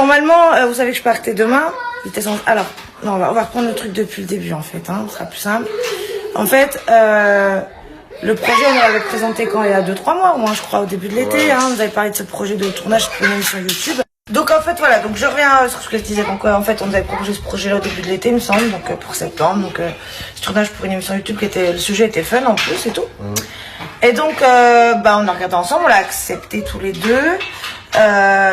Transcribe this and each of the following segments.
normalement, vous savez que je partais demain. Alors, non, on va reprendre le truc depuis le début en fait, hein, ce sera plus simple. En fait, le projet, on l'avait présenté quand il y a 2-3 mois, au moins je crois, au début de l'été. Ouais. Hein, vous avez parlé de ce projet de tournage pour une émission YouTube. Donc en fait, voilà, donc je reviens sur ce que je disais. Donc en fait, on avait proposé ce projet-là au début de l'été, il me semble, donc pour septembre. Donc ce tournage pour une émission YouTube, le sujet était fun en plus et tout. Et donc, on a regardé ensemble, on l'a accepté tous les deux.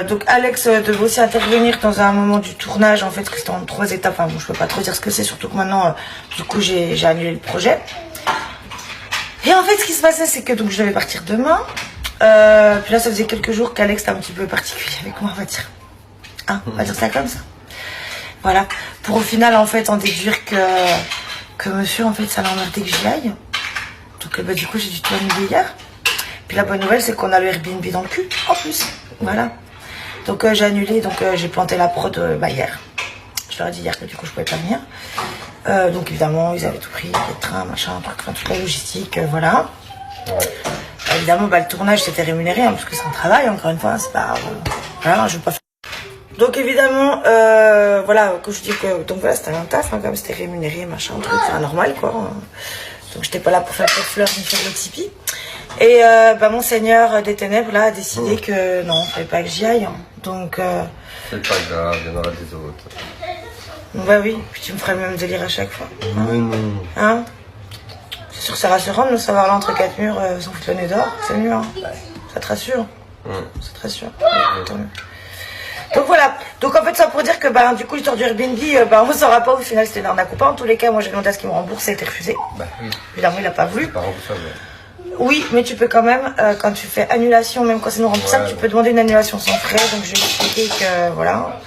Donc Alex devait aussi intervenir dans un moment du tournage, en fait, parce que c'était en 3 étapes. Enfin bon, je peux pas trop dire ce que c'est, surtout que maintenant, du coup, j'ai annulé le projet. Et en fait, ce qui se passait, c'est que donc je devais partir demain. Puis là, ça faisait quelques jours qu'Alex était un petit peu particulier avec moi, on va dire. Hein, on va dire ça comme ça. Voilà. Pour au final, en fait, en déduire que monsieur, en fait, ça l'emmerdait que j'y aille. Donc, du coup, j'ai dû tout annuler hier. Puis la bonne nouvelle, c'est qu'on a le Airbnb dans le cul, en plus. Voilà. Donc, j'ai annulé, donc j'ai planté la prod hier. Je leur ai dit hier que du coup, je pouvais pas venir. Donc, évidemment, ils avaient tout pris, les trains, machin, toute la logistique, voilà. Ouais. Évidemment, le tournage, c'était rémunéré, hein, parce que c'est un travail, encore une fois, c'est pas... voilà, je veux pas faire... Donc, évidemment, voilà, quand je dis que... Donc, voilà, c'était un taf, hein, comme c'était rémunéré, machin, truc, c'est normal, quoi. Donc, j'étais pas là pour faire de fleurs ni faire le tipi. Et mon seigneur des ténèbres, là, a décidé que non, il fallait pas que j'y aille. Hein. Donc... c'est pas grave, il y en aura des autres. Bah oui, puis tu me ferais le même délire à chaque fois. Hein, hein, c'est sûr, c'est rassurant de nous savoir là entre 4 murs sans foutre le nez dehors, c'est mieux, hein. Ça te rassure. Ça te rassure. Donc voilà, donc en fait ça pour dire que du coup l'histoire du Airbnb, on ne saura pas au final c'était l'arnaque ou pas. En tous les cas, moi j'ai demandé à ce qu'il me rembourse, ça a été refusé. Oui. Évidemment, il a pas voulu. Pas remboursable. Oui, mais tu peux quand même, quand tu fais annulation, même quand c'est non remboursable, tu peux demander une annulation sans frais. Donc je vais expliquer que voilà.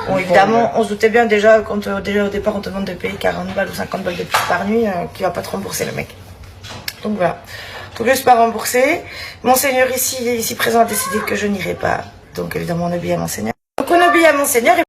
Bon, évidemment, on se doutait bien déjà, quand déjà au départ on te demande de payer 40 balles ou 50 balles de plus par nuit, qui va pas te rembourser le mec. Donc voilà. Donc je ne suis pas remboursée. Monseigneur ici présent a décidé que je n'irai pas. Donc évidemment on obéit à Monseigneur. Donc on obéit à Monseigneur.